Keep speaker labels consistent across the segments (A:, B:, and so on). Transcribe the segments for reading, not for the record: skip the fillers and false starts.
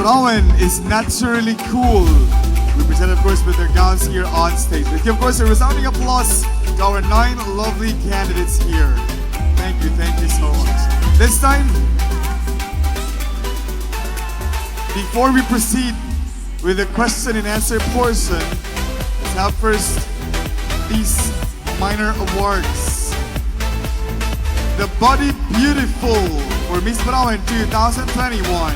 A: Burauen is naturally cool. Represented, of course, with their gowns here on stage. Let's give, of course, a resounding applause to our 9 lovely candidates here. Thank you so much. This time, before we proceed with the question and answer portion, let's have first these minor awards. The Body Beautiful for Miss Burauen 2021.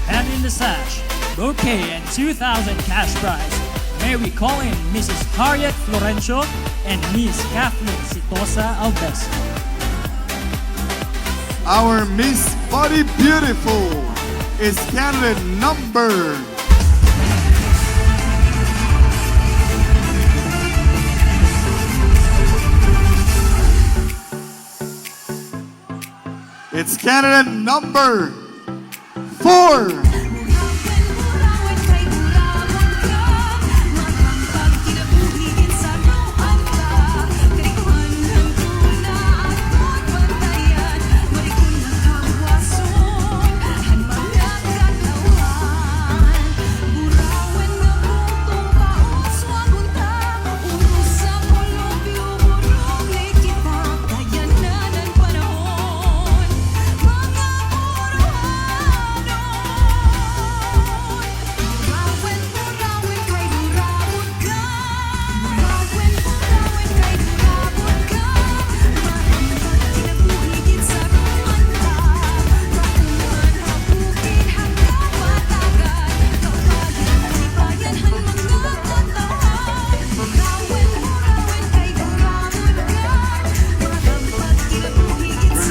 B: Hand in the sash, bouquet, and 2,000 cash prize. May we call in Mrs. Harriet Florencio and Miss Kathleen Sitosa Alves.
A: Our Miss Body Beautiful is candidate number... It's candidate number 4.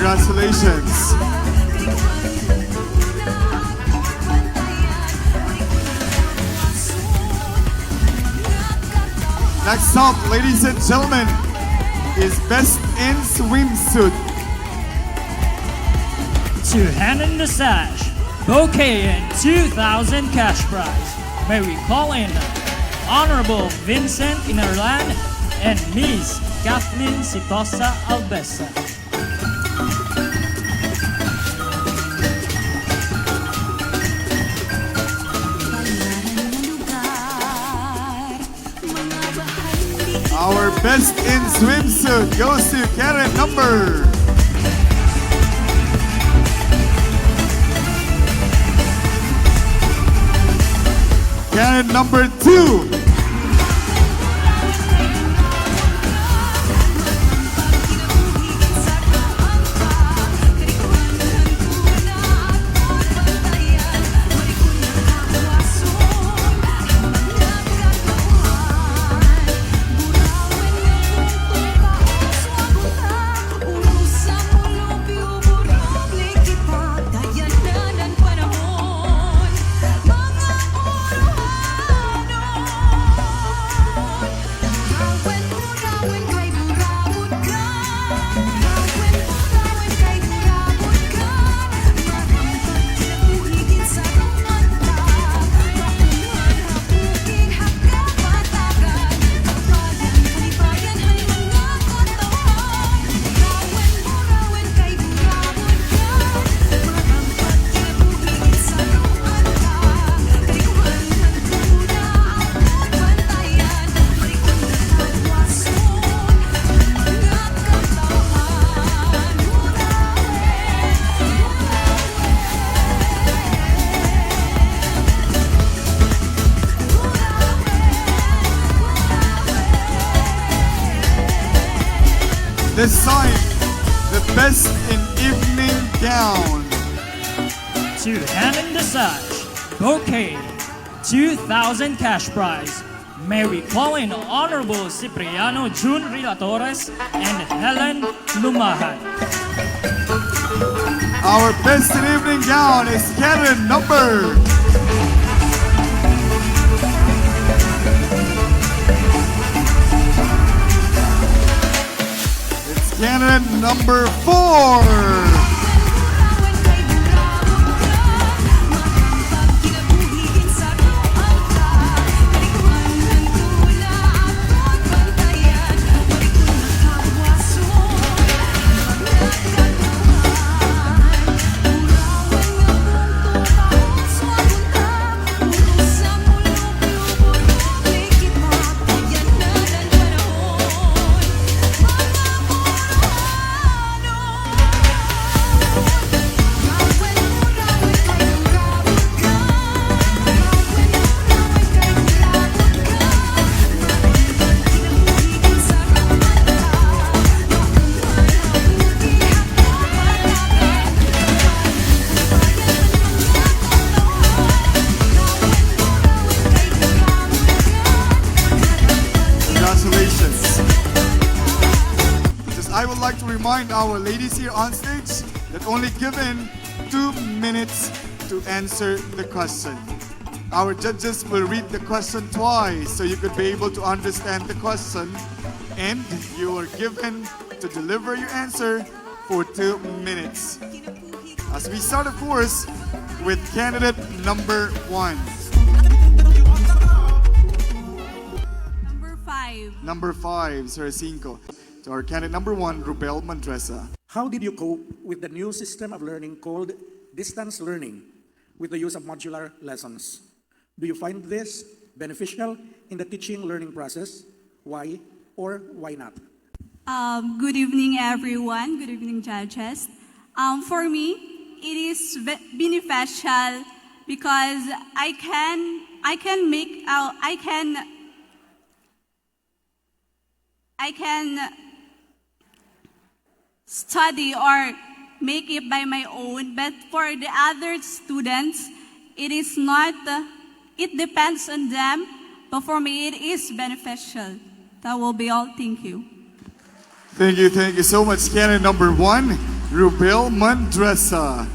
A: Congratulations. Next up, ladies and gentlemen, is Best in Swimsuit.
B: To hand in the sash, bouquet, and 2,000 cash prize. May we call in Honorable Vincent Inerland and Miss Kathleen Sitosa Albesa.
A: Our Best in Swimsuit goes to candidate number... Candidate number 2. This time, the Best in Evening Gown.
B: To hand in the sash, bouquet, 2,000 cash prize. May we call in Honorable Cipriano Jun Rilatores and Helen Lumahan.
A: Our Best in Evening Gown is candidate number... Candidate number 4. I would like to remind our ladies here on stage that only given 2 minutes to answer the question. Our judges will read the question twice so you could be able to understand the question, and you are given to deliver your answer for 2 minutes. As we start, of course, with candidate number 1.
C: Number 5.
A: Number 5, Sir Cinco. To our candidate number 1, Rubel Mandresa.
D: How did you cope with the new system of learning called distance learning with the use of modular lessons? Do you find this beneficial in the teaching learning process? Why or why not?
C: Good evening, everyone. Good evening, judges. For me, it is beneficial because I can study or make it by my own, but for the other students, it is not, it depends on them, but for me, it is beneficial. That will be all. Thank you.
A: Thank you so much, candidate number 1, Rubel Mandresa.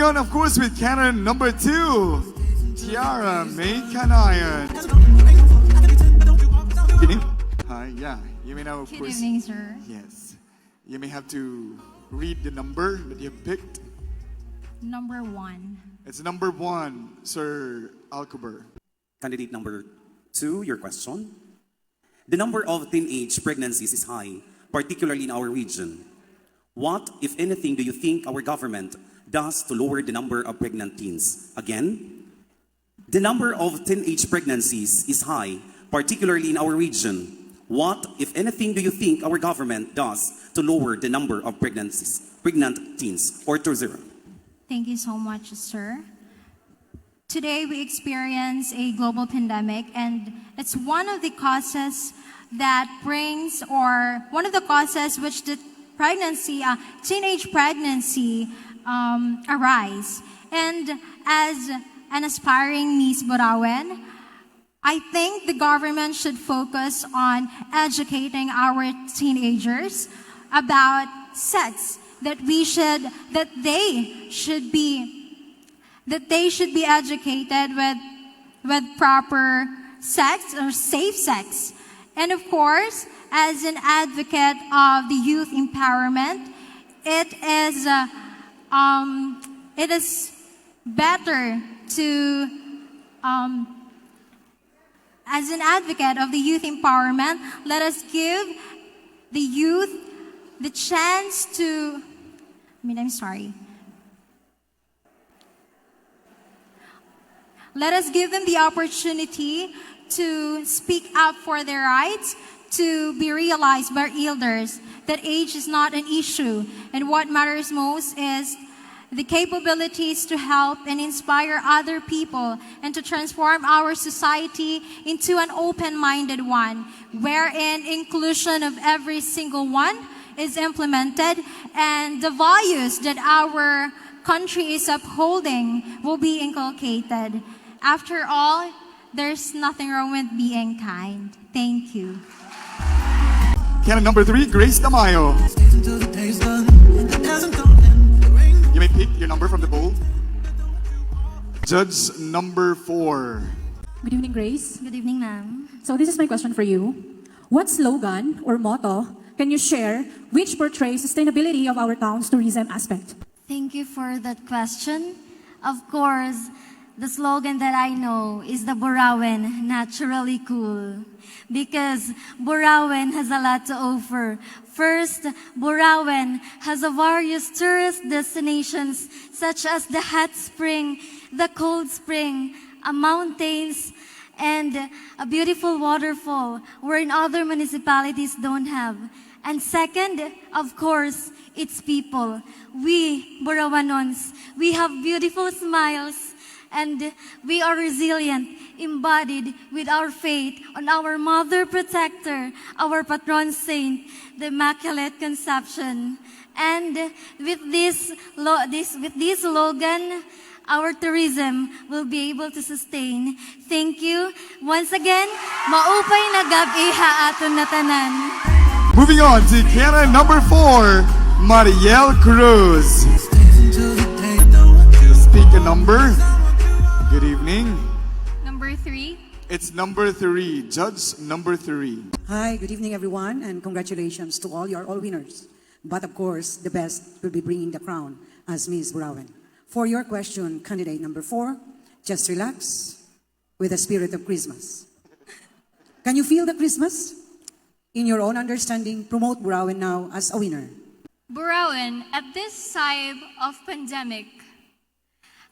A: On, of course, with candidate number 2, Tiara May Canayan. Hi, yeah, you may now, of
E: Good
A: course.
E: evening, sir.
A: Yes, you may have to read the number that you have picked.
E: Number 1.
A: It's number 1, Sir Alcober.
F: Candidate number 2, your question. The number of teenage pregnancies is high, particularly in our region. What, if anything, do you think our government does to lower the number of pregnant teens? Again, the number of teenage pregnancies is high, particularly in our region. What, if anything, do you think our government does to lower the number of pregnant teens, or 20?
E: Thank you so much, sir. Today we experience a global pandemic, and it's one of the causes that brings, or one of the causes which the pregnancy, teenage pregnancy arise. And as an aspiring Miss Burauen, I think the government should focus on educating our teenagers about sex, that they should be educated with proper sex or safe sex. And of course, as an advocate of the youth empowerment, it is better to as an advocate of the youth empowerment, let us give the youth the chance to, let us give them the opportunity to speak up for their rights, to be realized by elders that age is not an issue. And what matters most is the capabilities to help and inspire other people and to transform our society into an open-minded one, wherein inclusion of every single one is implemented and the values that our country is upholding will be inculcated. After all, there's nothing wrong with being kind. Thank you.
A: Candidate number 3, Grace Tamayo. You may pick your number from the bowl. Judge number 4.
G: Good evening, Grace.
E: Good evening, ma'am.
G: So this is my question for you. What slogan or motto can you share which portrays sustainability of our town's tourism aspect?
H: Thank you for that question. Of course, the slogan that I know is the Burauen, naturally cool. Because Burauen has a lot to offer. First, Burauen has a various tourist destinations such as the hot spring, the cold spring, mountains, and a beautiful waterfall wherein other municipalities don't have. And second, of course, it's people. We, Burauenons, we have beautiful smiles and we are resilient, embodied with our faith on our Mother Protector, our patron saint, the Immaculate Conception. And with this slogan, our tourism will be able to sustain. Thank you. Once again, maupay na gabi ha aton na tanan.
A: Moving on to candidate number 4, Mariel Cruz. Speak a number. Good evening.
C: Number 3.
A: It's number 3, Judge number 3.
I: Hi, good evening everyone, and congratulations to all. You're all winners. But of course, the best will be bringing the crown as Miss Burauen. For your question, candidate number 4, just relax with the spirit of Christmas. Can you feel the Christmas? In your own understanding, promote Burauen now as a winner.
C: Burauen, at this time of pandemic,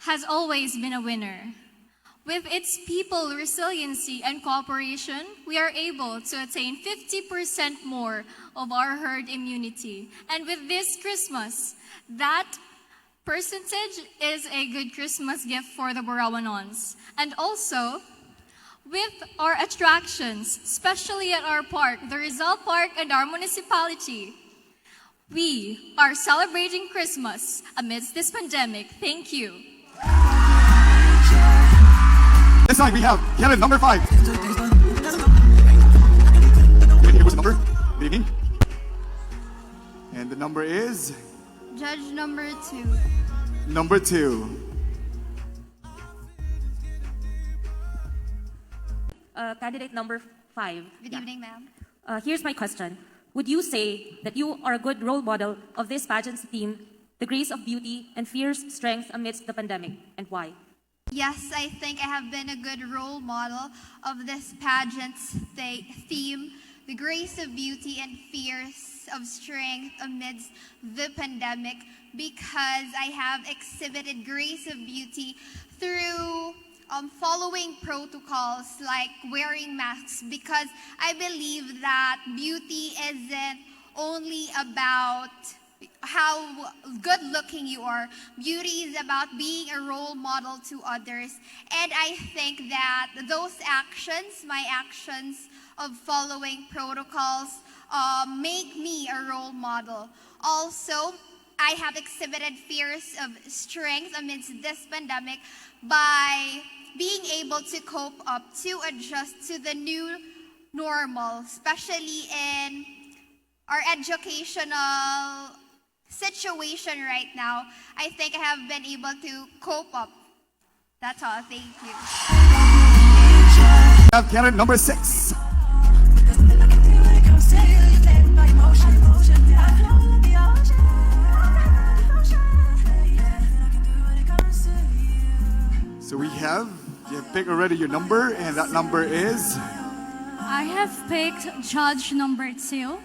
C: has always been a winner. With its people resiliency and cooperation, we are able to attain 50% more of our herd immunity. And with this Christmas, that percentage is a good Christmas gift for the Burauenons. And also, with our attractions, especially at our park, the Rizal Park and our municipality, we are celebrating Christmas amidst this pandemic. Thank you.
A: This time we have candidate number 5. What's the number? Good evening. And the number is?
C: Judge number 2.
A: Number 2.
J: Candidate number 5.
C: Good evening, ma'am.
J: Here's my question. Would you say that you are a good role model of this pageant's theme, the grace of beauty and fierce strength amidst the pandemic, and why?
C: Yes, I think I have been a good role model of this pageant's theme, the grace of beauty and fierce of strength amidst the pandemic, because I have exhibited grace of beauty through following protocols like wearing masks, because I believe that beauty isn't only about how good looking you are. Beauty is about being a role model to others. And I think that those actions, my actions of following protocols, make me a role model. Also, I have exhibited fears of strength amidst this pandemic by being able to cope up, to adjust to the new normal, especially in our educational situation right now. I think I have been able to cope up. That's all. Thank you.
A: We have candidate number 6. So we have, you have picked already your number, and that number is?
C: I have picked judge number 2.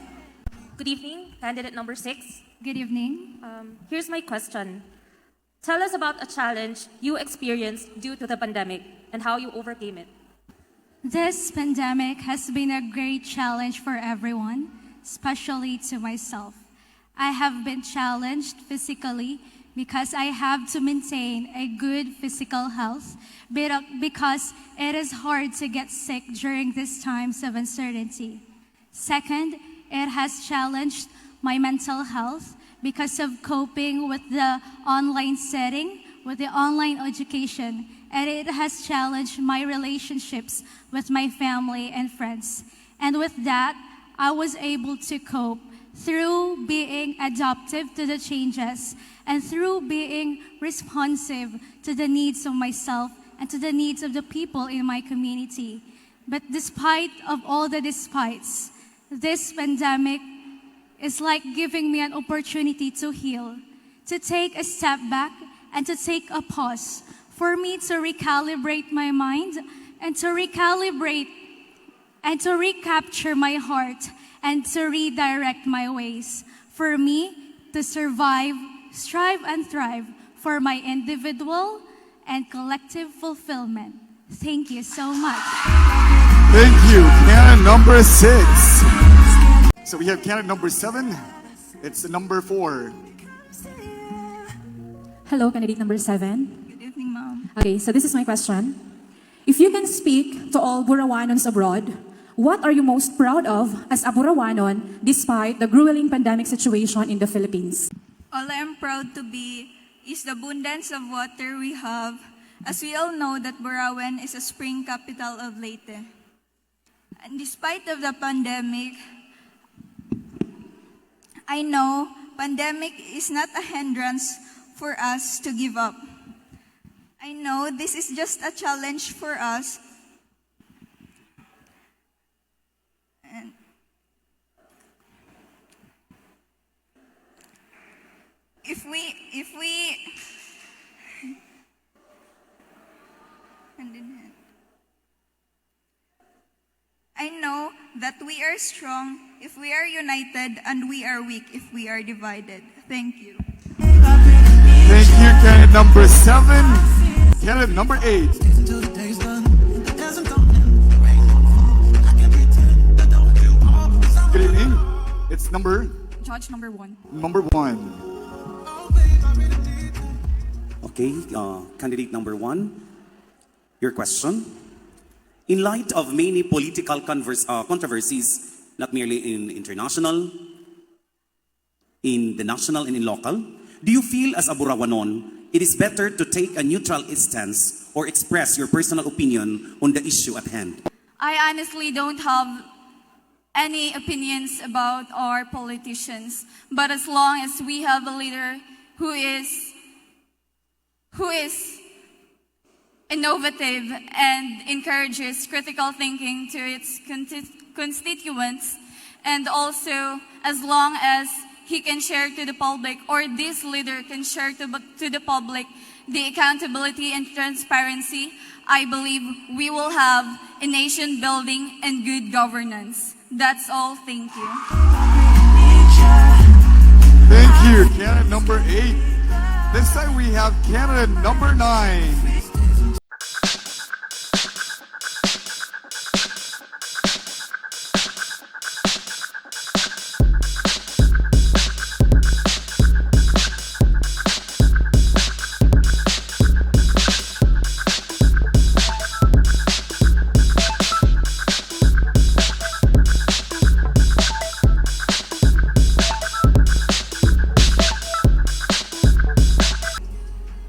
J: Good evening, candidate number 6.
C: Good evening.
J: Here's my question. Tell us about a challenge you experienced due to the pandemic and how you overcame it.
C: This pandemic has been a great challenge for everyone, especially to myself. I have been challenged physically because I have to maintain a good physical health, because it is hard to get sick during these times of uncertainty. Second, it has challenged my mental health because of coping with the online setting, with the online education, and it has challenged my relationships with my family and friends. And with that, I was able to cope through being adaptive to the changes and through being responsive to the needs of myself and to the needs of the people in my community. But despite of all the despites, this pandemic is like giving me an opportunity to heal, to take a step back and to take a pause, for me to recalibrate my mind and to recalibrate and to recapture my heart and to redirect my ways, for me to survive, strive, and thrive for my individual and collective fulfillment. Thank you so much.
A: Thank you, candidate number 6. So we have candidate number 7. It's number 4.
G: Hello, candidate number 7.
C: Good evening, ma'am.
G: Okay, so this is my question. If you can speak to all Burauenons abroad, what are you most proud of as a Burauenon despite the grueling pandemic situation in the Philippines?
C: All I am proud to be is the abundance of water we have, as we all know that Burauen is a spring capital of Leyte. And despite of the pandemic, I know pandemic is not a hindrance for us to give up. I know this is just a challenge for us. And if we hand in hand. I know that we are strong if we are united and we are weak if we are divided. Thank you.
A: Thank you, candidate number 7. Candidate number 8. Good evening. It's
E: Judge number 1.
A: number 1.
F: Okay, candidate number 1, your question. In light of many political controversies, not merely in international, in the national and in local, do you feel as a Burawanon, it is better to take a neutral stance or express your personal opinion on the issue at hand?
C: I honestly don't have any opinions about our politicians, but as long as we have a leader who is innovative and encourages critical thinking to its constituents, and also as long as he can share to the public, or this leader can share to the public the accountability and transparency, I believe we will have a nation building and good governance. That's all. Thank you.
A: Thank you, candidate number 8. This time we have candidate number 9.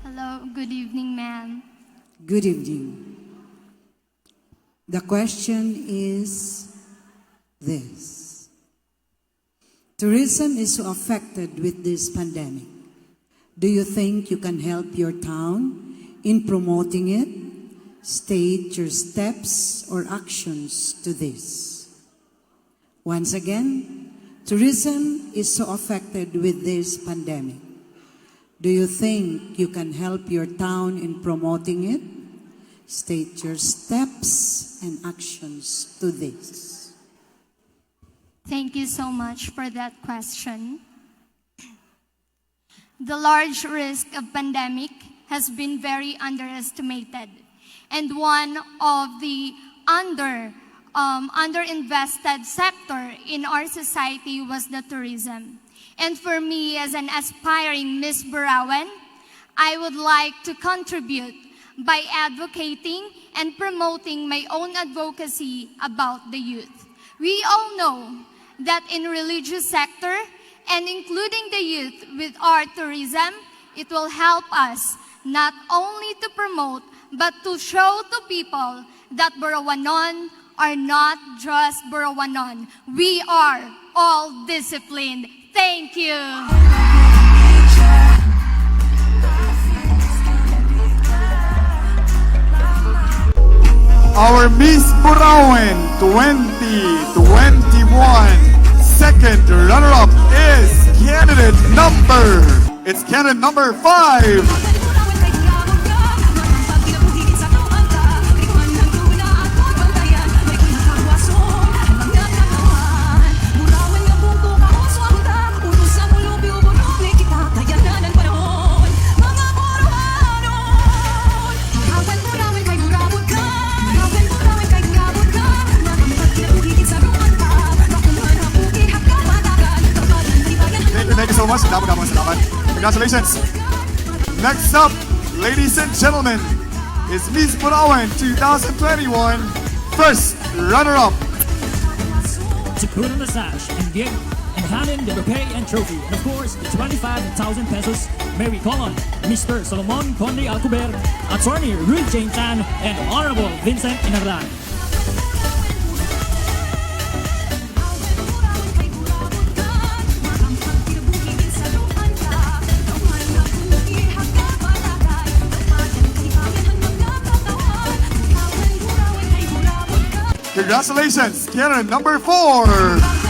H: Hello, good evening, ma'am.
I: Good evening. The question is this. Tourism is so affected with this pandemic. Do you think you can help your town in promoting it? State your steps or actions to this. Once again, tourism is so affected with this pandemic. Do you think you can help your town in promoting it? State your steps and actions to this.
H: Thank you so much for that question. The large risk of pandemic has been very underestimated, and one of the underinvested sector in our society was the tourism. And for me, as an aspiring Miss Burauen, I would like to contribute by advocating and promoting my own advocacy about the youth. We all know that in religious sector, and including the youth with our tourism, it will help us not only to promote, but to show to people that Burawanon are not just Burawanon. We are all disciplined. Thank you.
A: Our Miss Burauen 2021 second runner-up is it's candidate number 5. Thank you so much. Congratulations. Next up, ladies and gentlemen, is Miss Burauen 2021 first runner-up.
B: To put on the sash and give and hand in the bouquet and trophy, and of course the 25,000 pesos, may we call on Mr. Solomon Conde Alcober, Attorney Ruth Jane Tan, and Honorable Vincent Inarlan.
A: Congratulations, candidate number 4.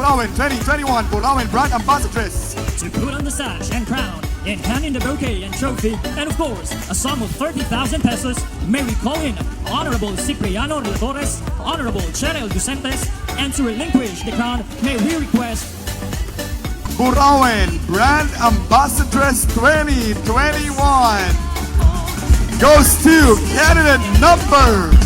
A: Burauen 2021 Burauen Brand Ambassadress.
B: To put on the sash and crown, and hand in the bouquet and trophy, and of course, a sum of 30,000 pesos, may we call in Honorable Cipriano de Torres, Honorable Cheryl Ducentes, and to relinquish the crown, may we request
A: Burauen Brand Ambassadress 2021 goes to candidate number